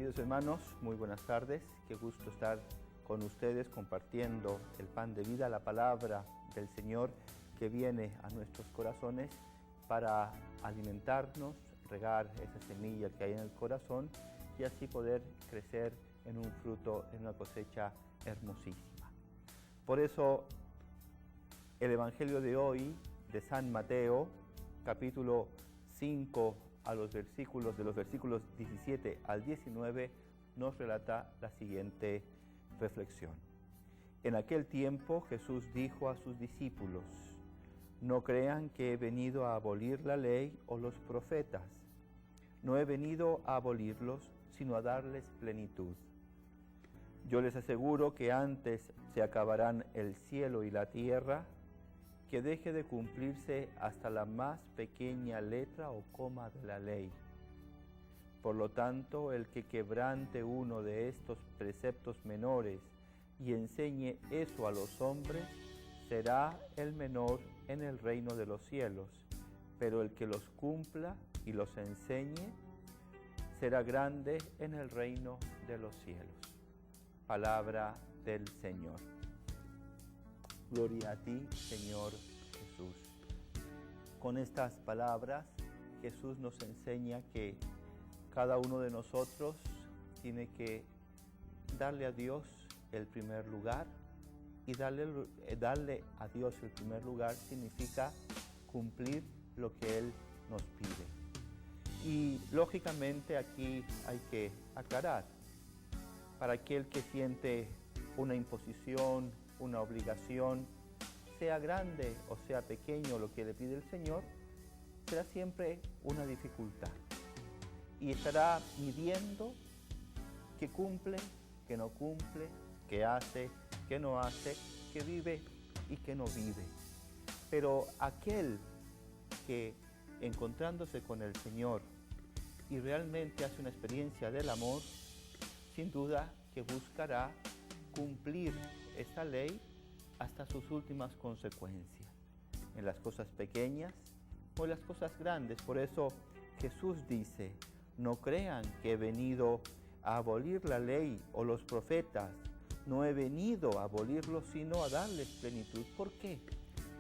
Queridos hermanos, muy buenas tardes. Qué gusto estar con ustedes compartiendo el pan de vida, la palabra del Señor que viene a nuestros corazones para alimentarnos, regar esa semilla que hay en el corazón y así poder crecer en un fruto, en una cosecha hermosísima. Por eso el Evangelio de hoy de San Mateo, capítulo 5, de los versículos 17 al 19, nos relata la siguiente reflexión. En aquel tiempo Jesús dijo a sus discípulos: no crean que he venido a abolir la ley o los profetas. No he venido a abolirlos, sino a darles plenitud. Yo les aseguro que antes se acabarán el cielo y la tierra, que deje de cumplirse hasta la más pequeña letra o coma de la ley. Por lo tanto, el que quebrante uno de estos preceptos menores y enseñe eso a los hombres, será el menor en el reino de los cielos, pero el que los cumpla y los enseñe, será grande en el reino de los cielos. Palabra del Señor. Gloria a ti, Señor Jesús. Con estas palabras, Jesús nos enseña que cada uno de nosotros tiene que darle a Dios el primer lugar, y darle a Dios el primer lugar significa cumplir lo que Él nos pide. Y lógicamente aquí hay que aclarar, para aquel que siente una imposición, una obligación, sea grande o sea pequeño lo que le pide el Señor, será siempre una dificultad. Y estará midiendo qué cumple, qué no cumple, qué hace, qué no hace, qué vive y qué no vive. Pero aquel que, encontrándose con el Señor y realmente hace una experiencia del amor, sin duda que buscará cumplir esta ley hasta sus últimas consecuencias, en las cosas pequeñas o en las cosas grandes. Por eso Jesús dice: no crean que he venido a abolir la ley o los profetas. No he venido a abolirlos, sino a darles plenitud. ¿Por qué?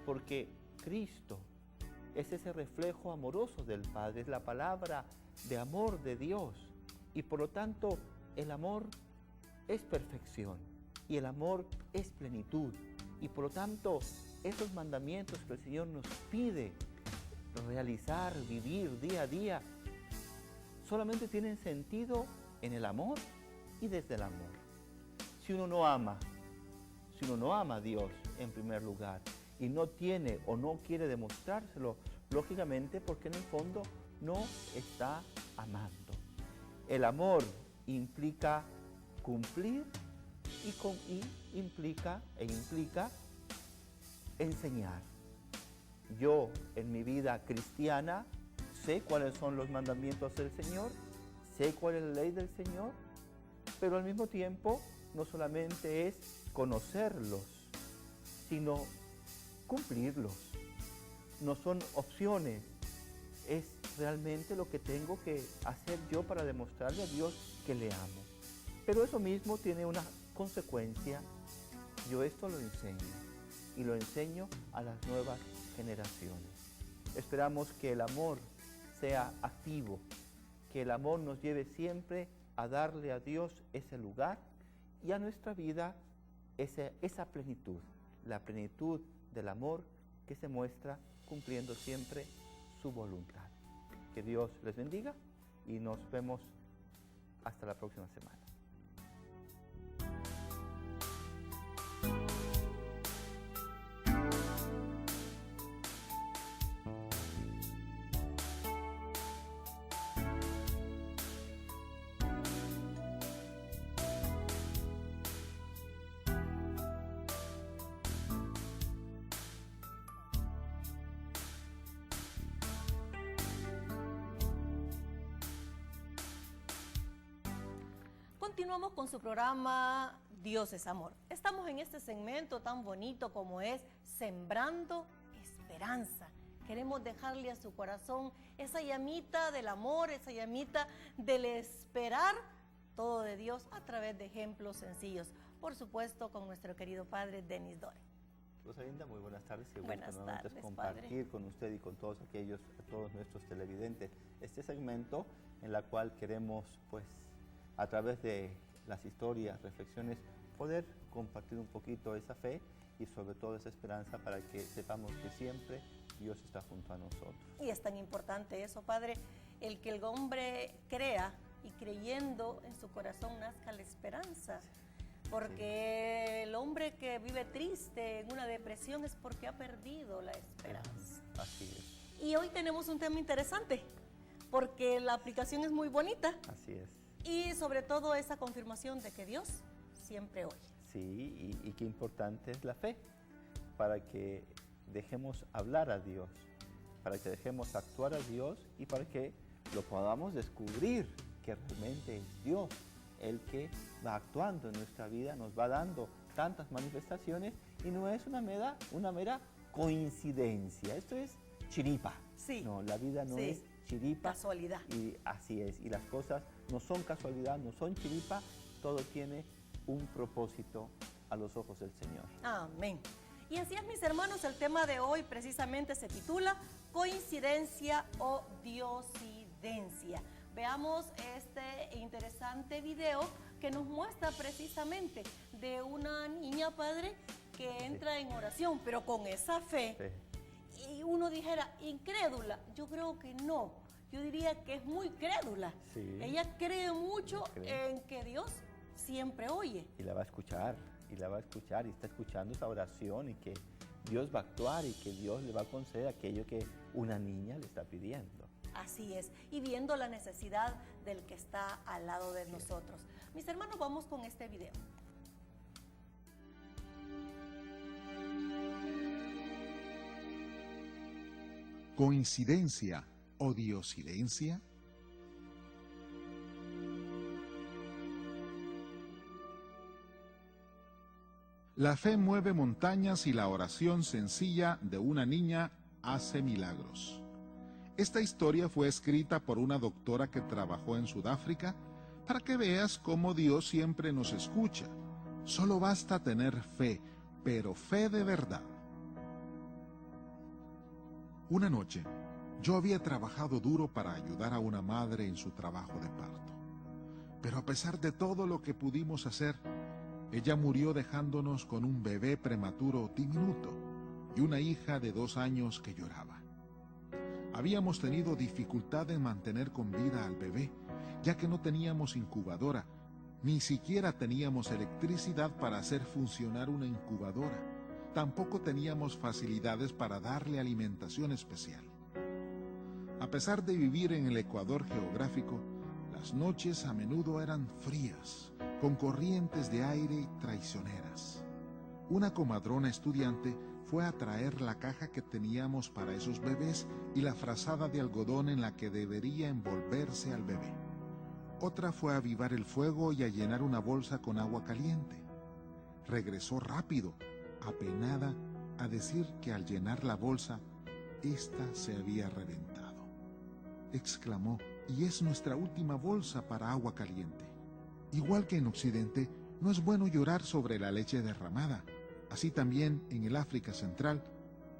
Porque Cristo es ese reflejo amoroso del Padre, es la palabra de amor de Dios. Y por lo tanto, el amor es perfección y el amor es plenitud. Y por lo tanto, esos mandamientos que el Señor nos pide realizar, vivir día a día, solamente tienen sentido en el amor y desde el amor. Si uno no ama a Dios en primer lugar y no tiene o no quiere demostrárselo, lógicamente porque en el fondo no está amando. El amor implica cumplir y implica enseñar. Yo en mi vida cristiana sé cuáles son los mandamientos del Señor, sé cuál es la ley del Señor, pero al mismo tiempo no solamente es conocerlos, sino cumplirlos. No son opciones, es realmente lo que tengo que hacer yo para demostrarle a Dios que le amo. Pero eso mismo tiene una consecuencia. Yo esto lo enseño y lo enseño a las nuevas generaciones. Esperamos que el amor sea activo, que el amor nos lleve siempre a darle a Dios ese lugar y a nuestra vida esa plenitud, la plenitud del amor que se muestra cumpliendo siempre su voluntad. Que Dios les bendiga y nos vemos hasta la próxima semana. Continuamos con su programa Dios es Amor. Estamos en este segmento tan bonito como es Sembrando Esperanza. Queremos dejarle a su corazón esa llamita del amor, esa llamita del esperar todo de Dios a través de ejemplos sencillos. Por supuesto, con nuestro querido padre Denis Dore. Rosalinda, muy buenas tardes. Qué Buenas gusto nuevamente tardes, compartir padre. con usted y con todos todos nuestros televidentes, este segmento en la cual queremos, pues, a través de las historias, reflexiones, poder compartir un poquito esa fe y sobre todo esa esperanza para que sepamos que siempre Dios está junto a nosotros. Y es tan importante eso, padre, el que el hombre crea y creyendo en su corazón nazca la esperanza. Porque el hombre que vive triste en una depresión es porque ha perdido la esperanza. Así es. Y hoy tenemos un tema interesante, porque la aplicación es muy bonita. Así es. Y sobre todo esa confirmación de que Dios siempre oye. Sí, y qué importante es la fe, para que dejemos hablar a Dios, para que dejemos actuar a Dios y para que lo podamos descubrir que realmente es Dios el que va actuando en nuestra vida, nos va dando tantas manifestaciones y no es una mera coincidencia, esto es chiripa. Sí. No, la vida no Sí. es chiripa. Casualidad. Y así es, y las cosas no son casualidad, no son chiripa, todo tiene un propósito a los ojos del Señor. Amén. Y así es, mis hermanos, el tema de hoy precisamente se titula Coincidencia o Diosidencia. Veamos este interesante video que nos muestra precisamente de una niña, padre, que entra en oración, pero con esa fe. Sí. Y uno dijera, incrédula. Yo creo que no. Yo diría que es muy crédula. Sí. Ella cree mucho Cree. en que Dios siempre oye. Y la va a escuchar, y está escuchando esa oración y que Dios va a actuar y que Dios le va a conceder aquello que una niña le está pidiendo. Así es, y viendo la necesidad del que está al lado de nosotros. Mis hermanos, vamos con este video. ¿Coincidencia o diosidencia? La fe mueve montañas y la oración sencilla de una niña hace milagros. Esta historia fue escrita por una doctora que trabajó en Sudáfrica para que veas cómo Dios siempre nos escucha. Solo basta tener fe, pero fe de verdad. Una noche, yo había trabajado duro para ayudar a una madre en su trabajo de parto. Pero a pesar de todo lo que pudimos hacer, ella murió dejándonos con un bebé prematuro diminuto y una hija de 2 años que lloraba. Habíamos tenido dificultad en mantener con vida al bebé, ya que no teníamos incubadora, ni siquiera teníamos electricidad para hacer funcionar una incubadora. Tampoco teníamos facilidades para darle alimentación especial. A pesar de vivir en el Ecuador geográfico, las noches a menudo eran frías, con corrientes de aire traicioneras. Una comadrona estudiante fue a traer la caja que teníamos para esos bebés y la frazada de algodón en la que debería envolverse al bebé. Otra fue a avivar el fuego y a llenar una bolsa con agua caliente. Regresó rápido, apenada, a decir que al llenar la bolsa, ésta se había reventado. Exclamó, y es nuestra última bolsa para agua caliente. Igual que en Occidente, no es bueno llorar sobre la leche derramada. Así también en el África Central,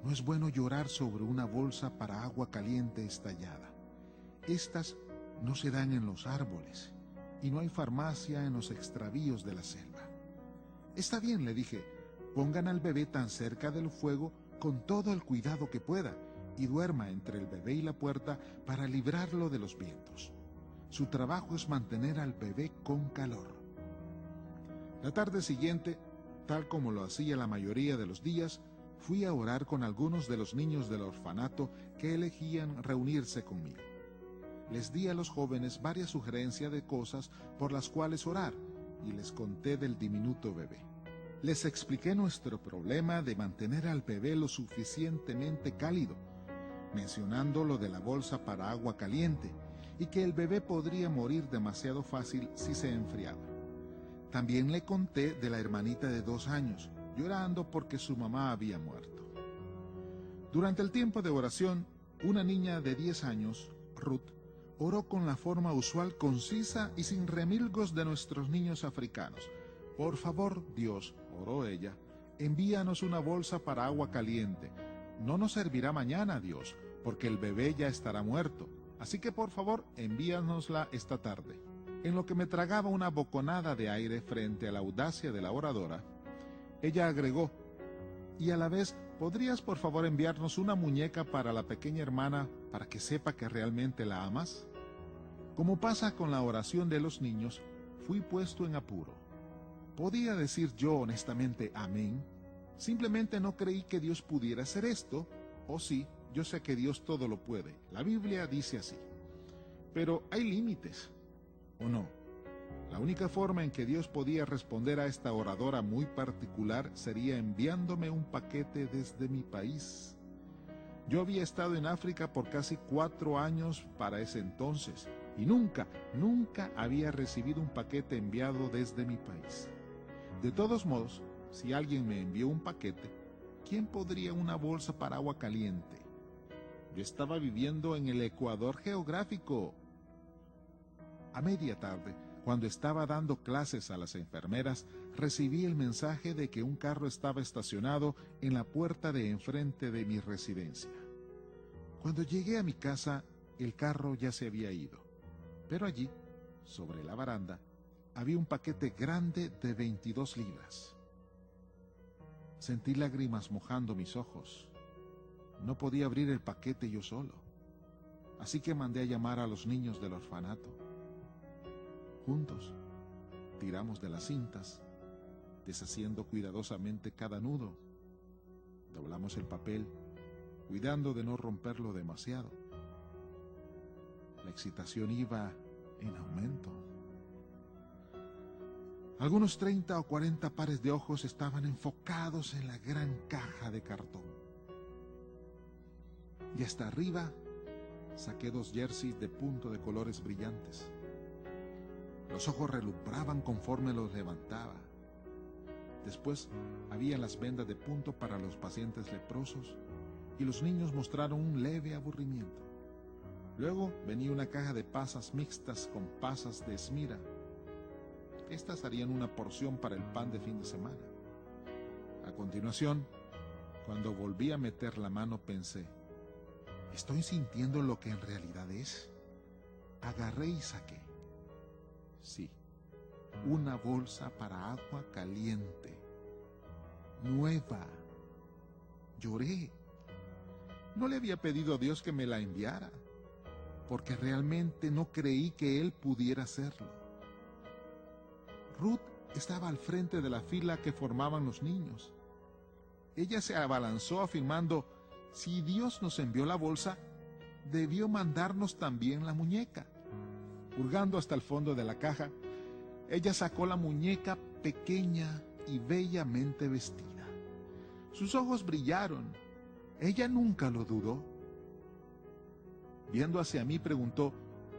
no es bueno llorar sobre una bolsa para agua caliente estallada. Estas no se dan en los árboles, y no hay farmacia en los extravíos de la selva. Está bien, le dije, pongan al bebé tan cerca del fuego con todo el cuidado que pueda, y duerma entre el bebé y la puerta para librarlo de los vientos. Su trabajo es mantener al bebé con calor. La tarde siguiente, tal como lo hacía la mayoría de los días, fui a orar con algunos de los niños del orfanato que elegían reunirse conmigo. Les di a los jóvenes varias sugerencias de cosas por las cuales orar y les conté del diminuto bebé. Les expliqué nuestro problema de mantener al bebé lo suficientemente cálido, mencionando lo de la bolsa para agua caliente y que el bebé podría morir demasiado fácil si se enfriaba. También le conté de la hermanita de 2 años, llorando porque su mamá había muerto. Durante el tiempo de oración, una niña de 10 años, Ruth, oró con la forma usual, concisa y sin remilgos de nuestros niños africanos. Por favor, Dios, oró ella, envíanos una bolsa para agua caliente. No nos servirá mañana, Dios, porque el bebé ya estará muerto. Así que por favor, envíanosla esta tarde. En lo que me tragaba una boconada de aire frente a la audacia de la oradora, ella agregó, y a la vez, ¿podrías por favor enviarnos una muñeca para la pequeña hermana para que sepa que realmente la amas? Como pasa con la oración de los niños, fui puesto en apuro. ¿Podía decir yo honestamente amén? Simplemente no creí que Dios pudiera hacer esto, o sí, yo sé que Dios todo lo puede. La Biblia dice así. Pero hay límites, ¿o no? La única forma en que Dios podía responder a esta oradora muy particular sería enviándome un paquete desde mi país. Yo había estado en África por casi 4 años para ese entonces, y nunca había recibido un paquete enviado desde mi país. De todos modos, si alguien me envió un paquete, ¿quién podría una bolsa para agua caliente? Yo estaba viviendo en el Ecuador geográfico. A media tarde, cuando estaba dando clases a las enfermeras, recibí el mensaje de que un carro estaba estacionado en la puerta de enfrente de mi residencia. Cuando llegué a mi casa, el carro ya se había ido. Pero allí, sobre la baranda, había un paquete grande de 22 libras. Sentí lágrimas mojando mis ojos. No podía abrir el paquete yo solo. Así que mandé a llamar a los niños del orfanato. Juntos, tiramos de las cintas, deshaciendo cuidadosamente cada nudo. Doblamos el papel, cuidando de no romperlo demasiado. La excitación iba en aumento. Algunos 30 o 40 pares de ojos estaban enfocados en la gran caja de cartón. Y hasta arriba saqué 2 jerseys de punto de colores brillantes. Los ojos relumbraban conforme los levantaba. Después había las vendas de punto para los pacientes leprosos y los niños mostraron un leve aburrimiento. Luego venía una caja de pasas mixtas con pasas de esmira. Estas harían una porción para el pan de fin de semana. A continuación, cuando volví a meter la mano pensé, ¿estoy sintiendo lo que en realidad es? Agarré y saqué. Sí, una bolsa para agua caliente, nueva. Lloré. No le había pedido a Dios que me la enviara, porque realmente no creí que Él pudiera hacerlo. Ruth estaba al frente de la fila que formaban los niños. Ella se abalanzó afirmando, si Dios nos envió la bolsa, debió mandarnos también la muñeca. Hurgando hasta el fondo de la caja, ella sacó la muñeca pequeña y bellamente vestida. Sus ojos brillaron. Ella nunca lo dudó. Viendo hacia mí, preguntó,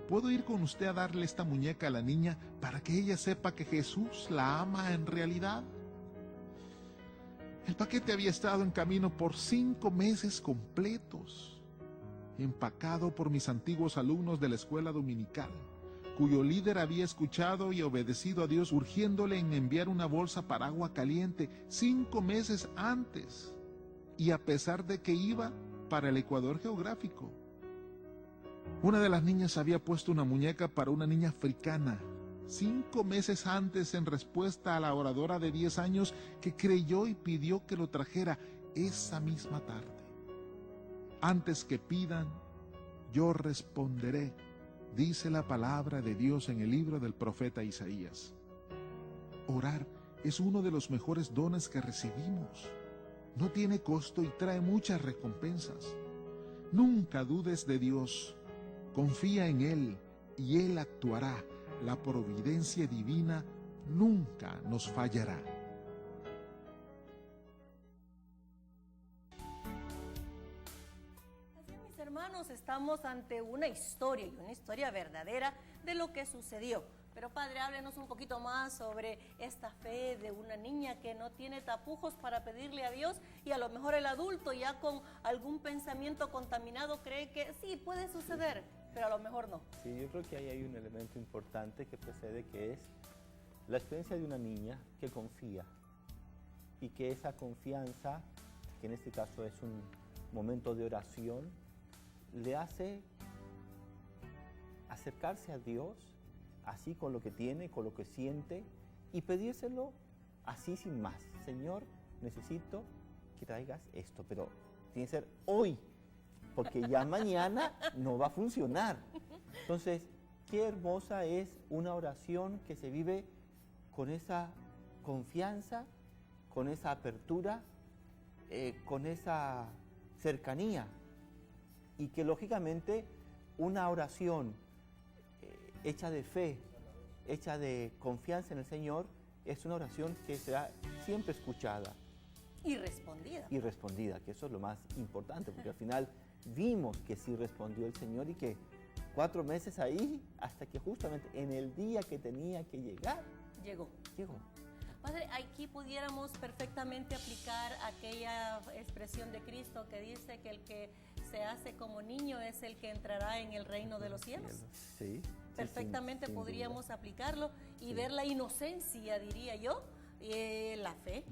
¿puedo ir con usted a darle esta muñeca a la niña para que ella sepa que Jesús la ama en realidad? El paquete había estado en camino por 5 meses completos, empacado por mis antiguos alumnos de la escuela dominical, cuyo líder había escuchado y obedecido a Dios urgiéndole en enviar una bolsa para agua caliente 5 meses antes, y a pesar de que iba para el Ecuador geográfico. Una de las niñas había puesto una muñeca para una niña africana 5 meses antes en respuesta a la oradora de 10 años que creyó y pidió que lo trajera esa misma tarde. Antes que pidan, yo responderé, dice la palabra de Dios en el libro del profeta Isaías. Orar es uno de los mejores dones que recibimos. No tiene costo y trae muchas recompensas. Nunca dudes de Dios. Confía en Él y Él actuará. La providencia divina nunca nos fallará. Así, mis hermanos, estamos ante una historia y una historia verdadera de lo que sucedió. Pero Padre, háblenos un poquito más sobre esta fe de una niña que no tiene tapujos para pedirle a Dios, y a lo mejor el adulto ya con algún pensamiento contaminado cree que sí, puede suceder. pero a lo mejor no. Sí, yo creo que ahí hay un elemento importante que precede, que es la experiencia de una niña que confía, y que esa confianza, que en este caso es un momento de oración, le hace acercarse a Dios, así con lo que tiene, con lo que siente, y pedírselo así sin más. Señor, necesito que traigas esto, pero tiene que ser hoy, porque ya mañana no va a funcionar. Entonces, qué hermosa es una oración que se vive con esa confianza, con esa apertura, con esa cercanía, y que lógicamente una oración hecha de fe, hecha de confianza en el Señor, es una oración que será siempre escuchada. Y respondida. Y respondida, que eso es lo más importante, porque al final vimos que sí respondió el Señor, y que 4 meses ahí, hasta que justamente en el día que tenía que llegar, llegó. Padre, aquí pudiéramos perfectamente aplicar aquella expresión de Cristo que dice que el que se hace como niño es el que entrará en el reino de los cielos. Sí. Perfectamente sin podríamos duda aplicarlo y Sí. ver la inocencia, diría yo, la fe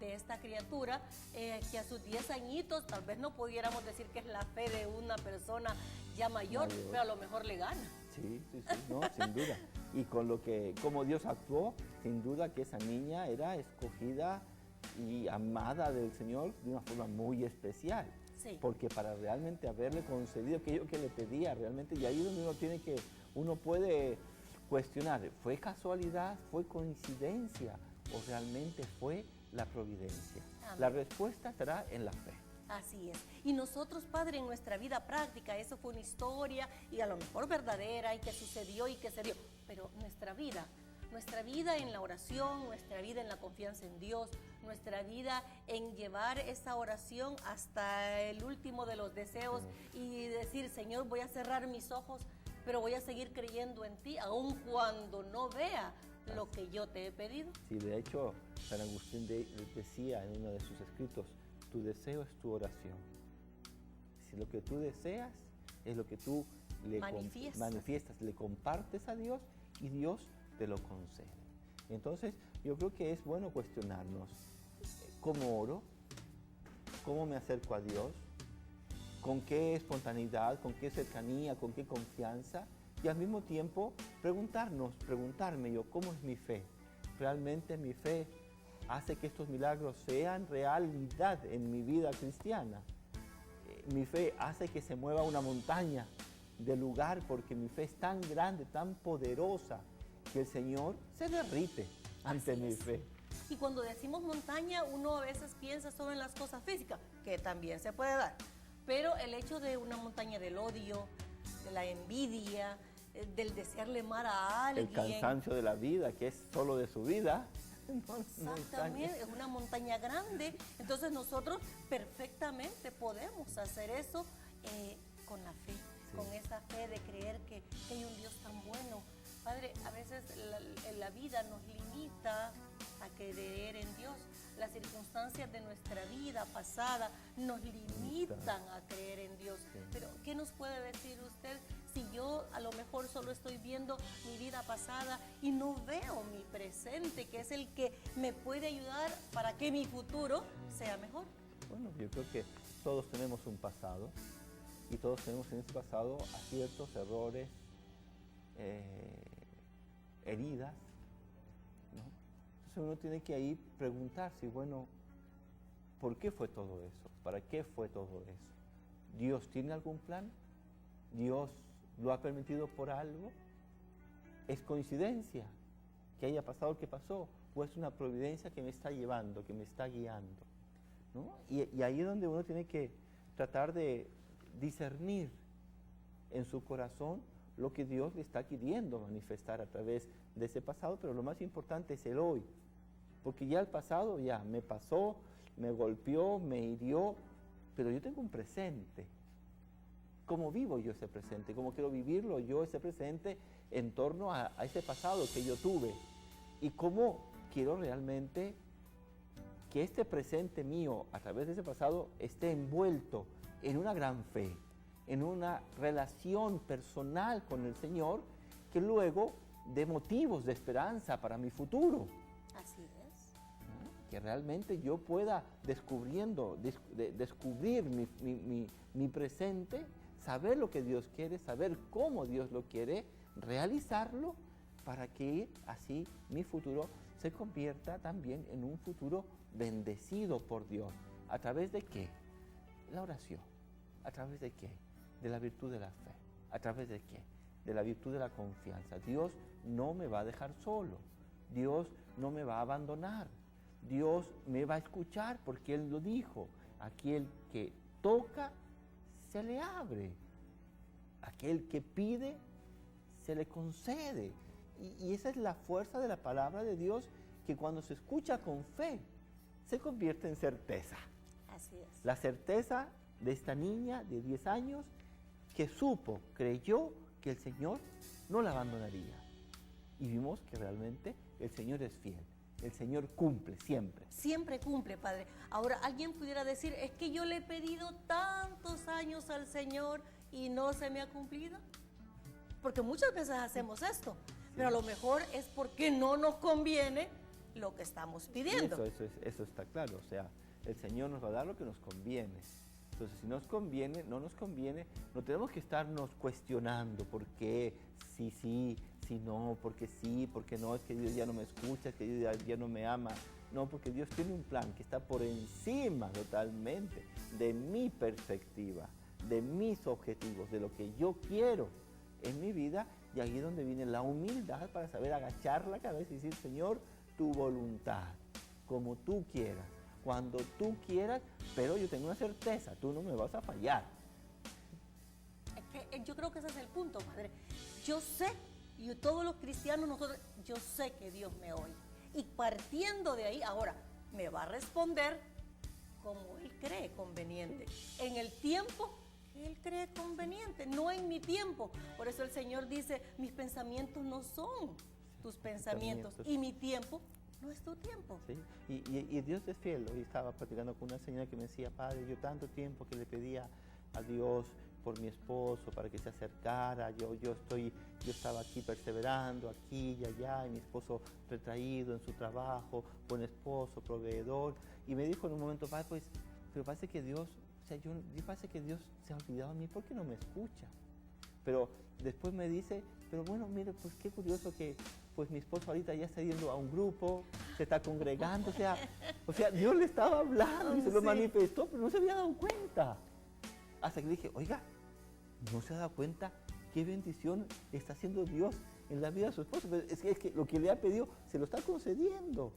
de esta criatura, que a sus 10 añitos tal vez no pudiéramos decir que es la fe de una persona ya mayor, pero a lo mejor le gana. Sí, no, sin duda. Y con lo que, como Dios actuó, sin duda que esa niña era escogida y amada del Señor de una forma muy especial. Sí. Porque para realmente haberle concedido aquello que le pedía, realmente, y ahí es donde uno puede cuestionar, ¿fue casualidad, fue coincidencia o realmente fue la providencia? Amén. La respuesta estará en la fe. Así es. Y nosotros, Padre, en nuestra vida práctica, eso fue una historia y a lo mejor verdadera y que sucedió y que se dio, pero nuestra vida en la oración, nuestra vida en la confianza en Dios, nuestra vida en llevar esa oración hasta el último de los deseos y decir, Señor, voy a cerrar mis ojos, pero voy a seguir creyendo en ti, aun cuando no vea lo que yo te he pedido. Sí, de hecho, San Agustín decía en uno de sus escritos, tu deseo es tu oración. Si lo que tú deseas es lo que tú le manifiestas, le compartes a Dios y Dios te lo concede. Entonces, yo creo que es bueno cuestionarnos, ¿cómo oro? ¿Cómo me acerco a Dios? ¿Con qué espontaneidad, con qué cercanía, con qué confianza? Y al mismo tiempo preguntarme yo, ¿cómo es mi fe? ¿Realmente mi fe hace que estos milagros sean realidad en mi vida cristiana? Mi fe hace que se mueva una montaña de lugar, porque mi fe es tan grande, tan poderosa, que el Señor se derrite ante mi fe. Y cuando decimos montaña, uno a veces piensa solo en las cosas físicas, que también se puede dar. Pero el hecho de una montaña del odio, de la envidia, del desearle mal a alguien. El cansancio de la vida, que es solo de su vida. Exactamente, es una montaña grande. Entonces nosotros perfectamente podemos hacer eso con la fe, con esa fe de creer que hay un Dios tan bueno. Padre, a veces la vida nos limita a creer en Dios. Las circunstancias de nuestra vida pasada nos limitan a creer en Dios. Pero, ¿qué nos puede decir usted si yo a lo mejor solo estoy viendo mi vida pasada y no veo mi presente, que es el que me puede ayudar para que mi futuro sea mejor? Bueno, yo creo que todos tenemos un pasado, y todos tenemos en ese pasado aciertos, errores, heridas, ¿no? Entonces uno tiene que ahí preguntarse, bueno, ¿por qué fue todo eso? ¿Para qué fue todo eso? ¿Dios tiene algún plan? ¿Dios lo ha permitido por algo? ¿Es coincidencia que haya pasado lo que pasó? ¿O es una providencia que me está llevando, que me está guiando? ¿No? Y ahí es donde uno tiene que tratar de discernir en su corazón lo que Dios le está queriendo manifestar a través de ese pasado, pero lo más importante es el hoy, porque ya el pasado ya me pasó, me golpeó, me hirió, pero yo tengo un presente. ¿Cómo vivo yo ese presente? ¿Cómo quiero vivirlo yo ese presente en torno a ese pasado que yo tuve? ¿Y cómo quiero realmente que este presente mío, a través de ese pasado, esté envuelto en una gran fe, en una relación personal con el Señor que luego dé motivos de esperanza para mi futuro. Así es. Que realmente yo pueda descubrir mi presente, saber lo que Dios quiere, saber cómo Dios lo quiere, realizarlo para que así mi futuro se convierta también en un futuro bendecido por Dios. ¿A través de qué? La oración. ¿A través de qué? De la virtud de la fe. ¿A través de qué? De la virtud de la confianza. Dios no me va a dejar solo. Dios no me va a abandonar. Dios me va a escuchar porque Él lo dijo. Aquel que toca, se le abre. Aquel que pide, se le concede. Y esa es la fuerza de la palabra de Dios, que cuando se escucha con fe, se convierte en certeza. Así es. La certeza de esta niña de 10 años que creyó que el Señor no la abandonaría. Y vimos que realmente el Señor es fiel. El Señor cumple siempre. Siempre cumple, Padre. Ahora, alguien pudiera decir, es que yo le he pedido tantos años al Señor y no se me ha cumplido. Porque muchas veces hacemos esto, pero a lo mejor es porque no nos conviene lo que estamos pidiendo. Eso está claro. O sea, el Señor nos va a dar lo que nos conviene. Entonces, si nos conviene, no nos conviene, no tenemos que estarnos cuestionando por qué, sí, no, porque sí, porque no, es que Dios ya no me escucha, es que Dios ya no me ama. No, porque Dios tiene un plan que está por encima totalmente de mi perspectiva, de mis objetivos, de lo que yo quiero en mi vida. Y ahí es donde viene la humildad para saber agachar la cabeza y decir, Señor, tu voluntad, como tú quieras, cuando tú quieras, pero yo tengo una certeza, tú no me vas a fallar. Es que yo creo que ese es el punto, Padre. Yo sé, y todos los cristianos, yo sé que Dios me oye. Y partiendo de ahí, ahora, me va a responder como Él cree conveniente, en el tiempo que Él cree conveniente, no en mi tiempo. Por eso el Señor dice, mis pensamientos no son tus pensamientos, y mi tiempo no es tu tiempo. ¿Sí? Y Dios es fiel. Hoy estaba platicando con una señora que me decía, Padre, yo tanto tiempo que le pedía a Dios por mi esposo, para que se acercara, yo estaba aquí perseverando, aquí y allá, y mi esposo retraído en su trabajo, buen esposo, proveedor, y me dijo en un momento, Padre, pues, pero parece que Dios, parece que Dios se ha olvidado de mí, ¿por qué no me escucha? Pero después me dice, pero bueno, mire, pues qué curioso que pues mi esposo ahorita ya está yendo a un grupo, se está congregando, o sea, Dios le estaba hablando y se lo manifestó, pero no se había dado cuenta. Hasta que le dije, oiga, ¿no se ha dado cuenta qué bendición está haciendo Dios en la vida de su esposo? Pero es que lo que le ha pedido se lo está concediendo.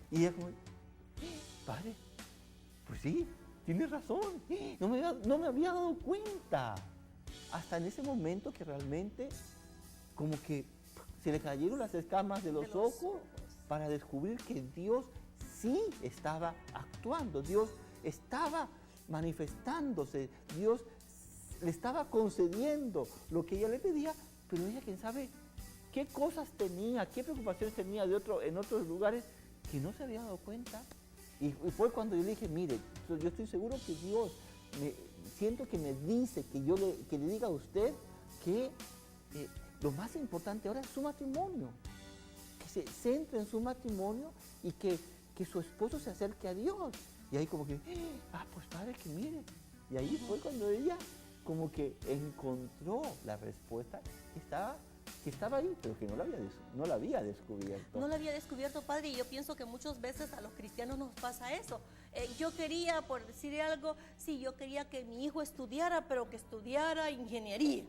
Y ella como, Padre, pues sí, tiene razón, no me había dado cuenta. Hasta en ese momento que realmente como que se le cayeron las escamas de los ojos para descubrir que Dios sí estaba actuando, Dios estaba manifestándose, Dios le estaba concediendo lo que ella le pedía, pero ella, quién sabe qué cosas tenía, qué preocupaciones tenía en otros lugares que no se había dado cuenta. Y fue cuando yo le dije, mire, yo estoy seguro que Dios, siento que me dice que le diga a usted que lo más importante ahora es su matrimonio, que se centre en su matrimonio y que su esposo se acerque a Dios. Y ahí como que, pues Padre, que mire. Y ahí fue cuando ella como que encontró la respuesta que estaba ahí, pero que no la había descubierto. No la había descubierto, Padre, y yo pienso que muchas veces a los cristianos nos pasa eso. Yo quería, por decir algo, yo quería que mi hijo estudiara, pero que estudiara ingeniería,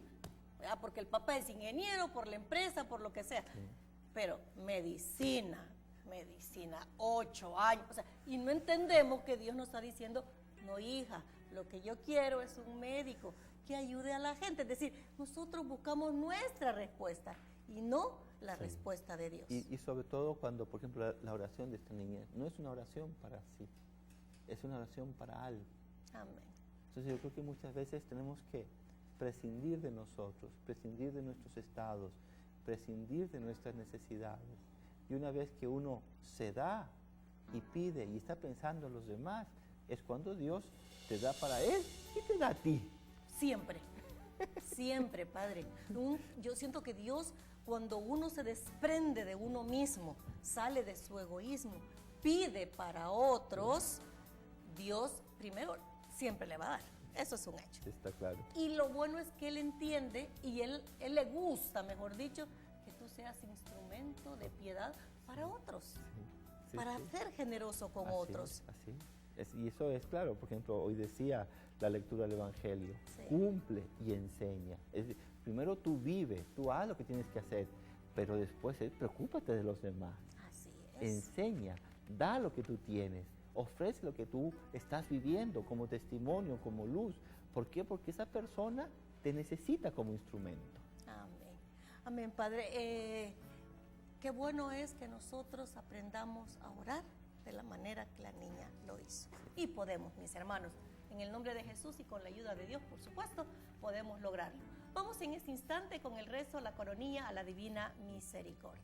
¿verdad? Porque el papá es ingeniero, por la empresa, por lo que sea. Sí. Pero medicina, 8 años, y no entendemos que Dios nos está diciendo, no, hija, lo que yo quiero es un médico que ayude a la gente. Es decir, nosotros buscamos nuestra respuesta y no la respuesta de Dios. Y sobre todo cuando, por ejemplo, la oración de esta niña no es una oración para sí, es una oración para algo. Amén. Entonces yo creo que muchas veces tenemos que prescindir de nosotros, prescindir de nuestros estados, prescindir de nuestras necesidades. Y una vez que uno se da y pide y está pensando en los demás, es cuando Dios te da para Él y te da a ti. siempre. Siempre, Padre. Yo siento que Dios, cuando uno se desprende de uno mismo, sale de su egoísmo, pide para otros, Dios primero siempre le va a dar. Eso es un hecho. Está claro. Y lo bueno es que Él entiende y Él le gusta, mejor dicho, que tú seas instrumento de piedad para otros, Sí, para sí. ser generoso con Así otros. es, así es. Y eso es claro. Por ejemplo, hoy decía la lectura del Evangelio, Sí. cumple y enseña. Es decir, primero tú vive, tú haz lo que tienes que hacer, pero después preocúpate de los demás. Así es. Enseña, da lo que tú tienes, ofrece lo que tú estás viviendo como testimonio, como luz. ¿Por qué? Porque esa persona te necesita como instrumento. Amén. Amén, Padre. Qué bueno es que nosotros aprendamos a orar de la manera que la niña lo hizo. Y podemos, mis hermanos, en el nombre de Jesús y con la ayuda de Dios, por supuesto, podemos lograrlo. Vamos en este instante con el rezo, la coronilla a la divina misericordia.